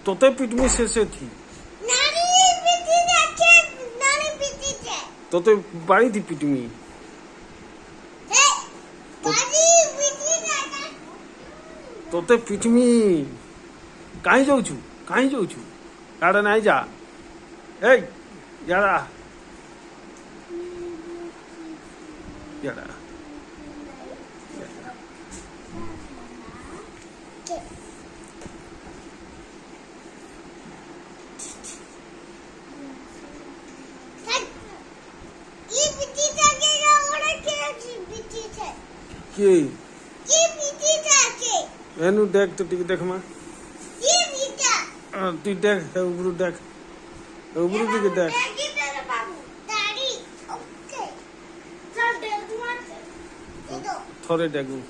তোতে পিটমি শেষে থি তোতে বাড়ি দি পিটমি তোতে ପିଟମି କାହିଁ ଯାଉଛୁ ଆଡ଼େ ନାଇଁ ଯା ଏଇ ୟାଡା ୟାଡା କିଏ एनु देख तो टिक देख मा ये बीटा तू देख उबरू देख उबरू टिक देख ये मेरे बाबू डैडी ओके चल देख मत ये दो थोड़े देखू